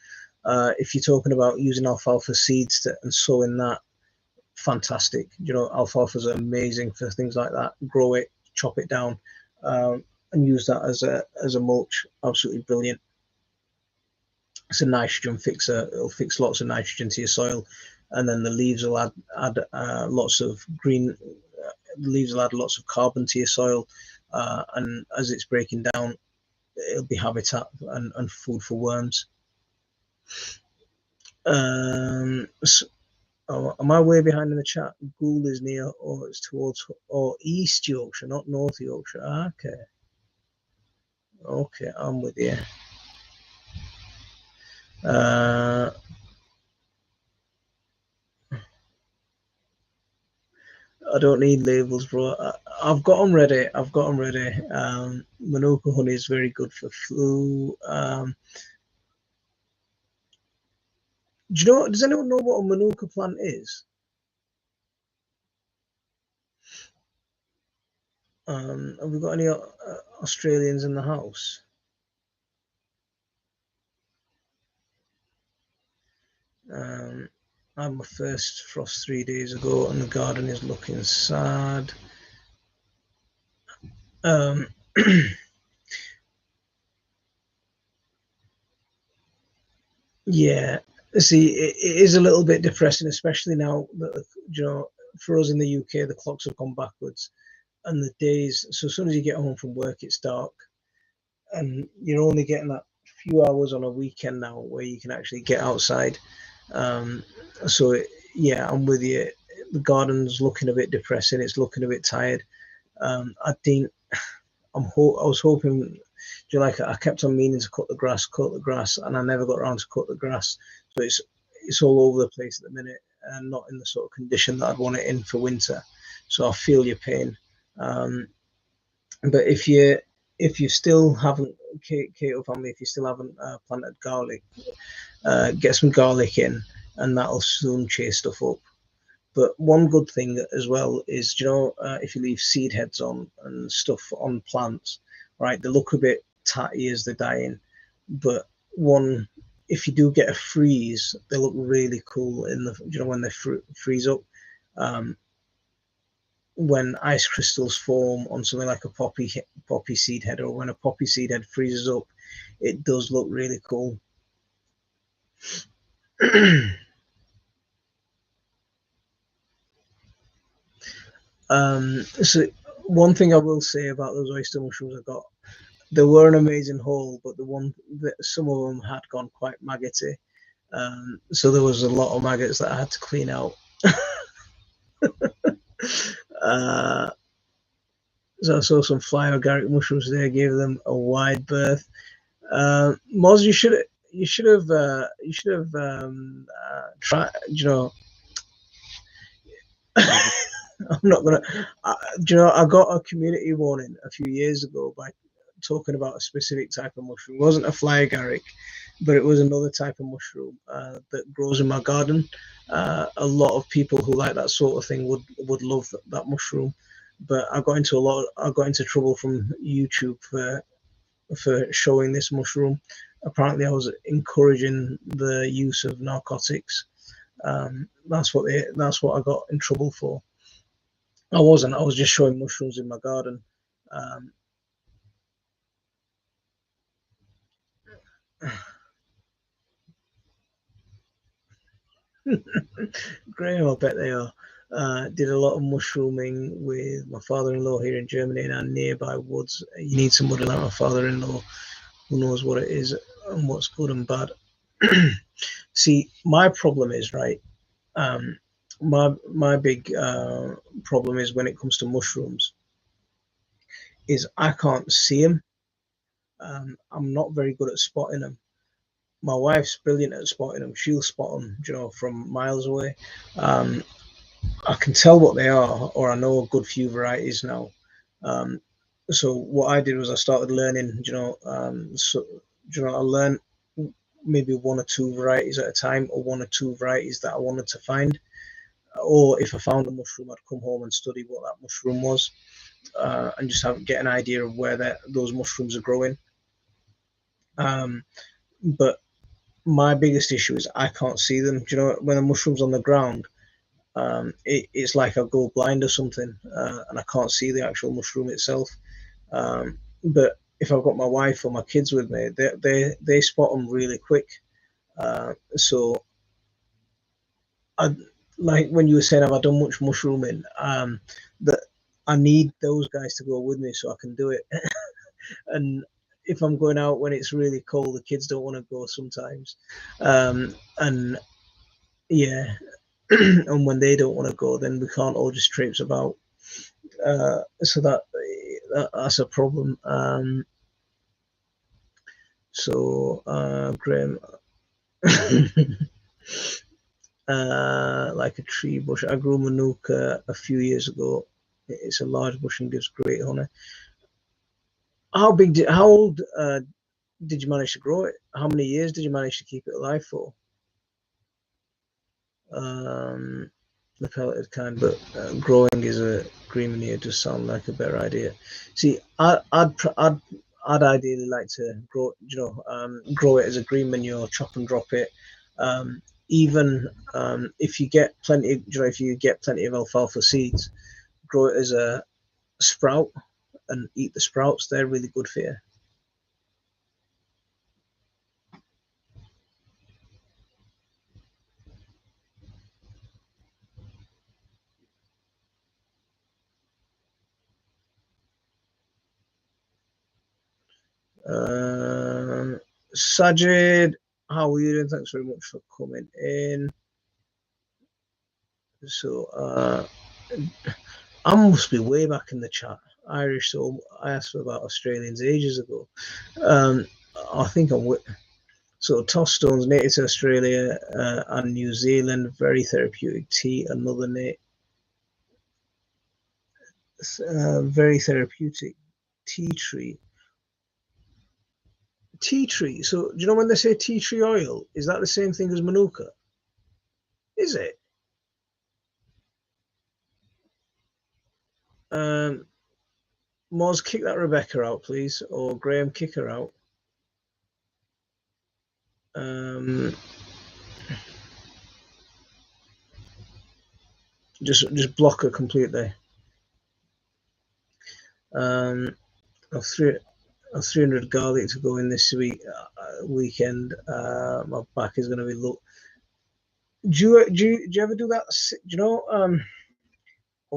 If you're talking about using alfalfa seeds and sowing that, fantastic. You know, alfalfas are amazing for things like that. Grow it, chop it down, and use that as a mulch. Absolutely brilliant. It's a nitrogen fixer. It'll fix lots of nitrogen to your soil, and then the leaves will add lots of green. The leaves will add lots of carbon to your soil, and as it's breaking down, it'll be habitat and food for worms. So, am I way behind in the chat? Goole is near, or it's towards, or East Yorkshire, not North Yorkshire. Okay, okay, I'm with you. I don't need labels, bro. I've got them ready. I've got them ready. Manuka honey is very good for flu. Do you know? Does anyone know what a Manuka plant is? Have we got any Australians in the house? I had my first frost 3 days ago, and the garden is looking sad. Um, yeah, see, it is a little bit depressing, especially now that, for us in the UK, the clocks have gone backwards and the days. So as soon as you get home from work, it's dark, and you're only getting that few hours on a weekend now where you can actually get outside. Um, so yeah, I'm with you. The garden's looking a bit depressing. It's looking a bit tired. I think I was hoping, like I kept on meaning to cut the grass, and I never got around to cut the grass. So it's all over the place at the minute, and not in the sort of condition that I'd want it in for winter. So I feel your pain. But if you still haven't, keto family, if you still haven't planted garlic, get some garlic in, and that'll soon chase stuff up. But one good thing as well is, if you leave seed heads on and stuff on plants, right, they look a bit tatty as they're dying. But if you do get a freeze, they look really cool when they freeze up. Um, when ice crystals form on something like a poppy seed head, or when a poppy seed head freezes up, it does look really cool. So one thing I will say about those oyster mushrooms I got, they were an amazing haul, but some of them had gone quite maggoty. So there was a lot of maggots that I had to clean out. uh, so I saw some fly agaric mushrooms there, gave them a wide berth. Moz, you should have tried. I'm not gonna. I got a community warning a few years ago by talking about a specific type of mushroom. It wasn't a fly agaric, but it was another type of mushroom that grows in my garden. A lot of people who like that sort of thing would love that mushroom. But I got into trouble from YouTube for showing this mushroom. Apparently, I was encouraging the use of narcotics. That's what I got in trouble for. I wasn't. I was just showing mushrooms in my garden. Um, Graham, I bet they are. Did a lot of mushrooming with my father-in-law here in Germany in our nearby woods. You need somebody like my father-in-law who knows what it is and what's good and bad. See, my problem is, right. Um, my big problem is when it comes to mushrooms is I can't see them. I'm not very good at spotting them. My wife's brilliant at spotting them. She'll spot them, from miles away. Um, I can tell what they are, or I know a good few varieties now. Um, so what I did was I started learning. I learned maybe one or two varieties at a time, or one or two varieties that I wanted to find. Or if I found a mushroom, I'd come home and study what that mushroom was, and just get an idea of where those mushrooms are growing. But my biggest issue is I can't see them. When a mushroom's on the ground, it's like I go blind or something, and I can't see the actual mushroom itself. But if I've got my wife or my kids with me, they spot them really quick. So I like when you were saying, have I done much mushrooming? That I need those guys to go with me so I can do it. And if I'm going out when it's really cold, the kids don't want to go sometimes. And yeah, and when they don't want to go, then we can't all just traipse about. So that's a problem. Graham, like a tree bush. I grew manuka a few years ago. It's a large bush and gives great honey. How old did you manage to grow it? How many years did you manage to keep it alive for? Um, the pelleted kind, but growing is a green manure does sound like a better idea. See, I'd ideally like to grow it as a green manure, chop and drop it. Even if you get plenty, if you get plenty of alfalfa seeds, grow it as a sprout, and eat the sprouts. They're really good for you. Sajid, how are you doing? Thanks very much for coming in. So I must be way back in the chat. Irish, so I asked for about Australians ages ago. I think I'm with. So toss stones native to Australia and New Zealand, very therapeutic tea. Another very therapeutic tea tree. Tea tree. So do you know when they say tea tree oil? Is that the same thing as manuka? Is it? Moz, kick that Rebecca out, please, or Graham, kick her out. Just block her completely. I've 300 garlic to go in this weekend. My back is going to be low. Do you ever do that? Do you know? I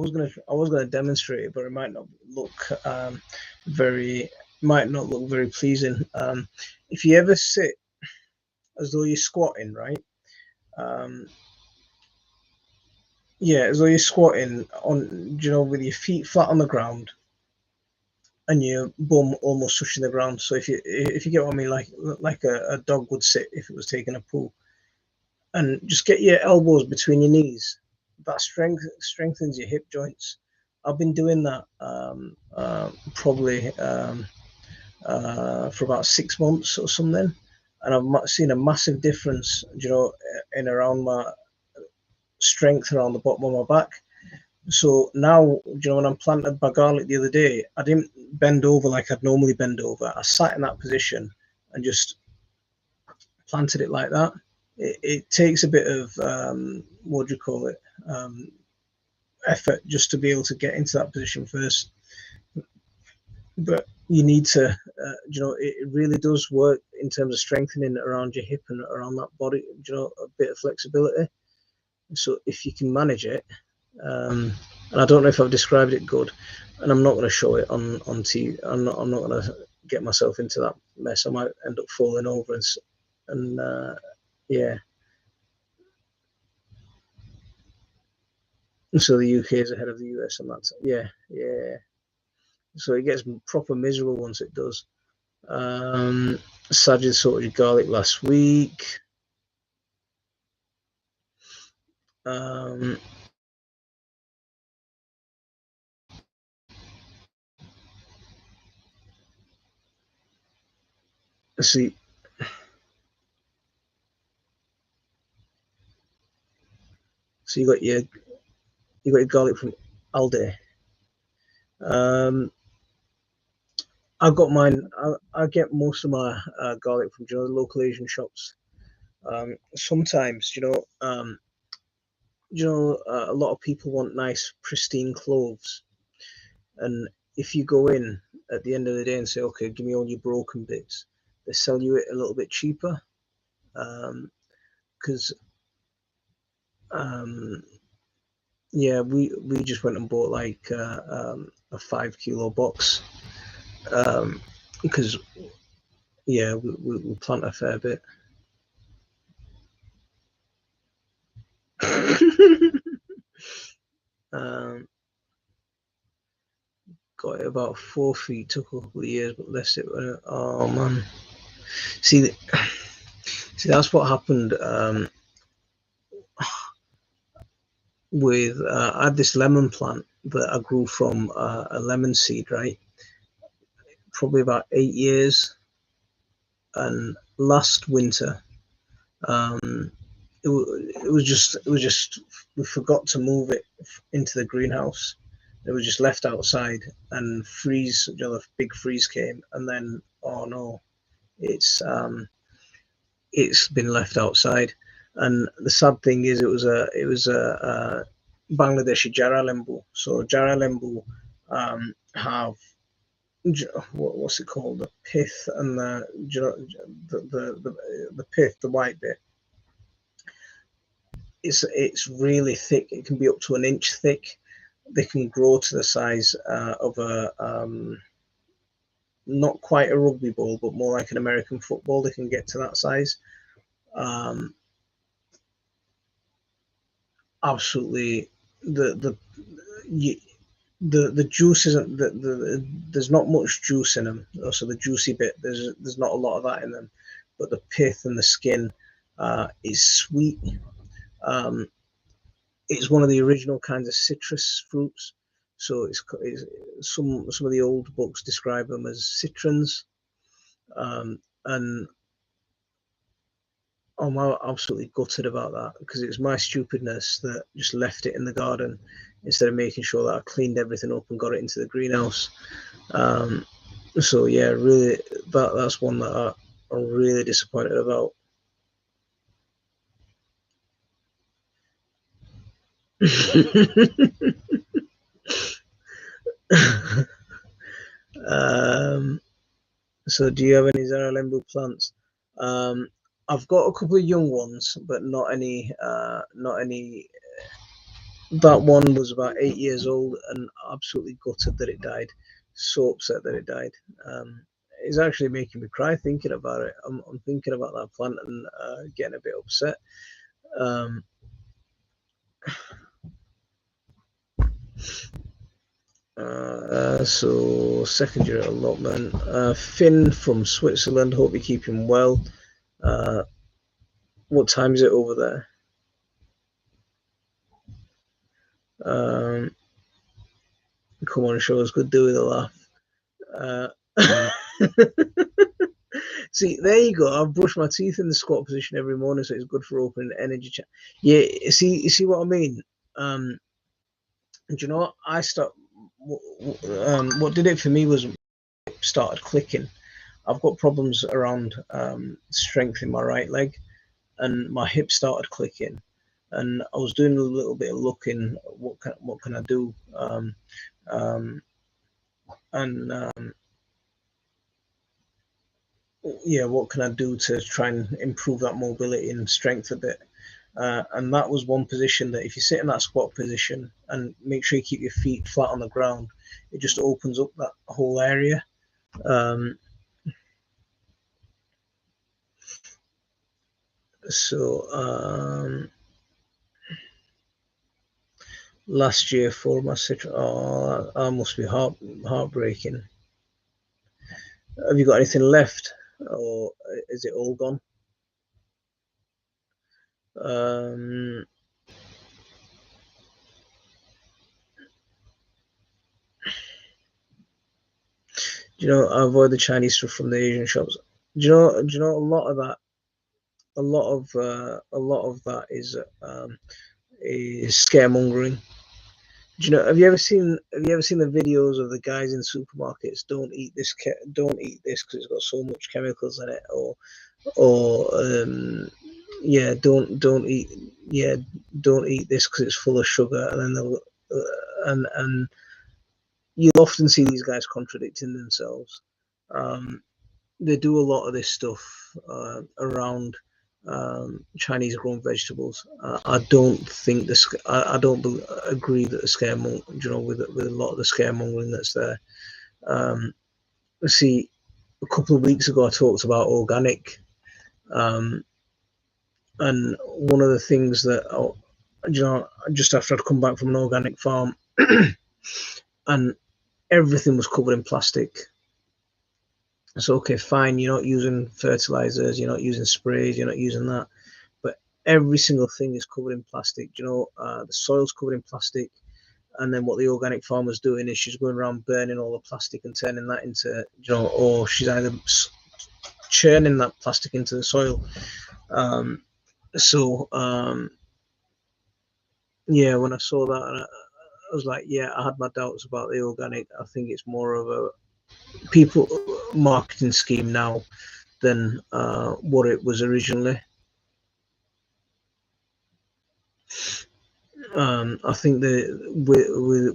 was gonna demonstrate it, but it might not look very pleasing. If you ever sit as though you're squatting, right? Yeah, as though you're squatting on, you know, with your feet flat on the ground and your bum almost touching the ground. So if you get what I mean, like a dog would sit if it was taking a poo, and just get your elbows between your knees. That strengthens your hip joints. I've been doing that probably for about 6 months or something, and I've seen a massive difference, you know, in around my strength around the bottom of my back. So now, you know, when I'm planted my garlic the other day, I didn't bend over like I'd normally bend over. I sat in that position and just planted it like that. It takes a bit of what do you call it, effort just to be able to get into that position first. But you need to, you know, it really does work in terms of strengthening around your hip and around that body, you know, a bit of flexibility. So if you can manage it, and I don't know if I've described it good, and I'm not going to show it on TV. I'm not going to get myself into that mess. I might end up falling over and yeah. So the UK is ahead of the US on that. Yeah. So it gets proper miserable once it does. Sajid sorted garlic last week. Let's see. So you got your garlic from Aldi. I got mine. I get most of my garlic from, you know, the local Asian shops. Sometimes, you know, a lot of people want nice, pristine cloves, and if you go in at the end of the day and say, "Okay, give me all your broken bits," they sell you it a little bit cheaper, because yeah, we just went and bought like a 5 kilo box, because yeah, we plant a fair bit. Got it about 4 feet. Took a couple of years, but left it. Oh man, see, that's what happened with. I had this lemon plant that I grew from a lemon seed, right? Probably about 8 years, and last winter, it was just we forgot to move it into the greenhouse. It was just left outside, and freeze, you know, the big freeze came, and then oh no, it's been left outside. And the sad thing is, it was a Bangladeshi Jara lembu. So Jara lembu have what's it called? The pith and the pith, the white bit. It's really thick. It can be up to an inch thick. They can grow to the size of a not quite a rugby ball, but more like an American football. They can get to that size. Absolutely, the juice isn't there's not much juice in them. So the juicy bit, there's not a lot of that in them, but the pith and the skin is sweet. It's one of the original kinds of citrus fruits. So it's some of the old books describe them as citrons, and I'm absolutely gutted about that, because it was my stupidness that just left it in the garden instead of making sure that I cleaned everything up and got it into the greenhouse. So yeah, really, that's one that I'm really disappointed about. So do you have any Zaralembu plants? I've got a couple of young ones, but not any. That one was about 8 years old, and absolutely gutted that it died. So upset that it died. It's actually making me cry thinking about it. I'm thinking about that plant and getting a bit upset. So second year allotment. Finn from Switzerland. Hope you're keeping well. What time is it over there? Come on, show us good. Do with a laugh. See, there you go. I brush my teeth in the squat position every morning, so it's good for opening the energy chat. Yeah, you see what I mean? Do you know what? I start. What did it for me was started clicking. I've got problems around strength in my right leg, and my hip started clicking. And I was doing a little bit of looking. What can I do? Yeah, what can I do to try and improve that mobility and strength a bit? And that was one position that if you sit in that squat position and make sure you keep your feet flat on the ground, it just opens up that whole area. Last year for my citrus, that must be heartbreaking. Have you got anything left, or is it all gone? Do you know, I avoid the Chinese stuff from the Asian shops. Do you know a lot of that? A lot of that is scaremongering. Do you know? Have you ever seen the videos of the guys in supermarkets? Don't eat this. Don't eat this because it's got so much chemicals in it. Yeah, don't eat. Yeah, don't eat this because it's full of sugar. And then they'll and you'll often see these guys contradicting themselves. They do a lot of this stuff around Chinese grown vegetables. I don't think I don't agree that the scaremonger, you know, with a lot of the scaremongering that's there. See, a couple of weeks ago I talked about organic, and one of the things that you know, just after I'd come back from an organic farm, and everything was covered in plastic. So okay, fine, you're not using fertilizers, you're not using sprays, you're not using that, but every single thing is covered in plastic. You know, the soil's covered in plastic, and then what the organic farmer's doing is she's going around burning all the plastic and turning that into, you know, or she's either churning that plastic into the soil. Yeah, when I saw that, I was like, yeah, I had my doubts about the organic. I think it's more of a people marketing scheme now than what it was originally. I think that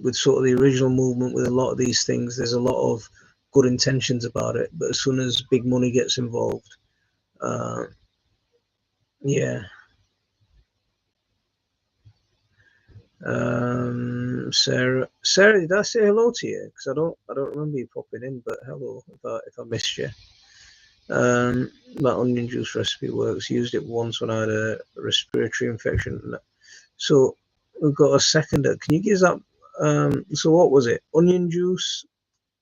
with sort of the original movement with a lot of these things, there's a lot of good intentions about it, but as soon as big money gets involved, yeah. Sarah, did I say hello to you? Because I don't remember you popping in, but hello if I missed you. That onion juice recipe works. Used it once when I had a respiratory infection. So we've got a seconder. Can you give that? So what was it? Onion juice.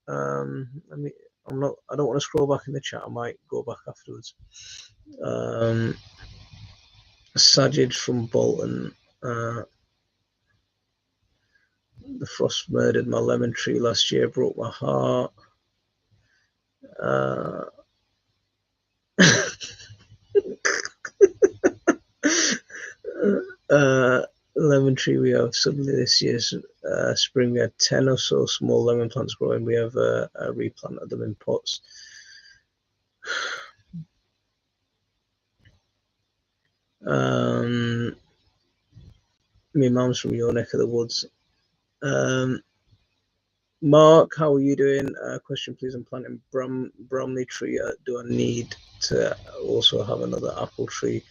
I don't want to scroll back in the chat. I might go back afterwards. Sajid from Bolton. The frost murdered my lemon tree last year. Broke my heart. Lemon tree we have suddenly this year's spring we had 10 or so small lemon plants growing. We have replanted them in pots. My mum's from your neck of the woods. Mark, how are you doing? Question please. I'm planting Bromley tree. Do I need to also have another apple tree,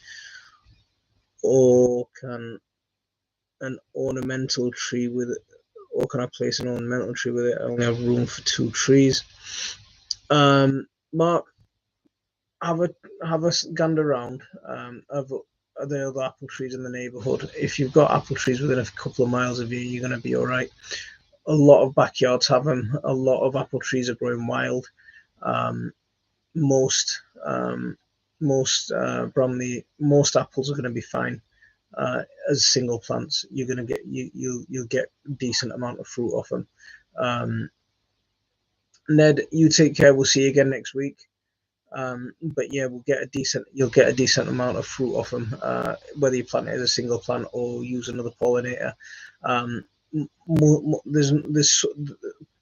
or can an ornamental tree with it, or can I place an ornamental tree with it? I only have room for 2 trees. Mark, have a gander around. Are there other apple trees in the neighbourhood? If you've got apple trees within a couple of miles of you, you're going to be all right. A lot of backyards have them. A lot of apple trees are growing wild. Most Bromley, most apples are going to be fine as single plants. You're going to get you'll get a decent amount of fruit off them. Ned, you take care. We'll see you again next week. But yeah, you'll get a decent amount of fruit off them, whether you plant it as a single plant or use another pollinator. There's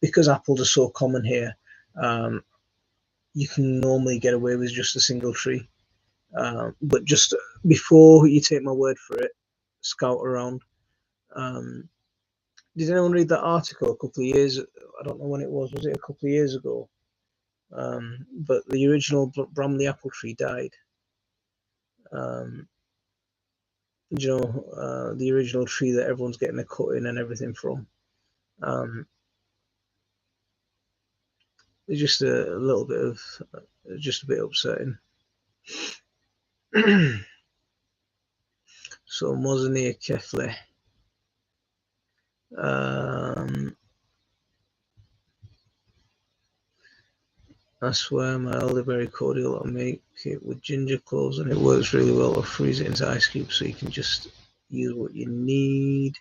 because apples are so common here. You can normally get away with just a single tree, but just before you take my word for it, scout around. Did anyone read that article a couple of years? I don't know when it was. Was it a couple of years ago? But the original Bromley apple tree died. The original tree that everyone's getting a cutting and everything from. It's just a little bit of, just a bit upsetting. So Mozania Kefle. I swear my elderberry cordial, I make it with ginger cloves and it works really well. I'll freeze it into ice cubes so you can just use what you need.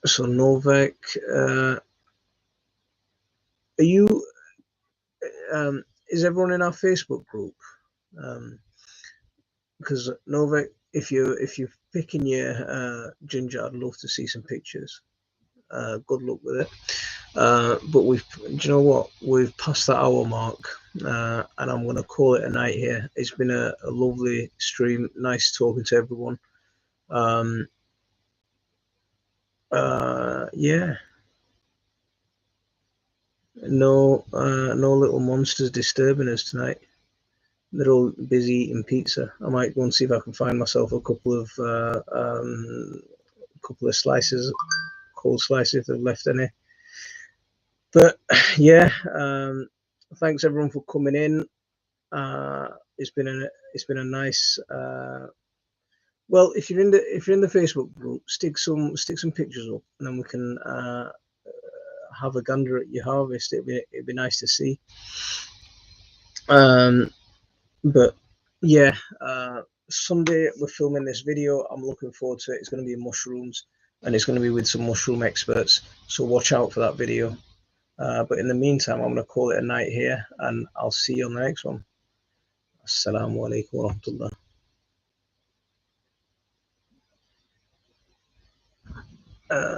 So Novak, are you? Is everyone in our Facebook group? Because Novak, if you're picking your ginger, I'd love to see some pictures. Good luck with it. But do you know what? We've passed that hour mark, and I'm going to call it a night here. It's been a lovely stream. Nice talking to everyone. Yeah. No little monsters disturbing us tonight. They're all busy eating pizza. I might go and see if I can find myself a couple of slices, cold slices if they've left any. But yeah, thanks everyone for coming in. It's been a nice. Well, if you're in the Facebook group, stick some pictures up, and then we can have a gander at your harvest. It'd be nice to see. But yeah, Sunday we're filming this video. I'm looking forward to it. It's going to be mushrooms, and it's going to be with some mushroom experts. So watch out for that video. But in the meantime, I'm going to call it a night here, and I'll see you on the next one. Assalamu alaikum wa rahmatullah.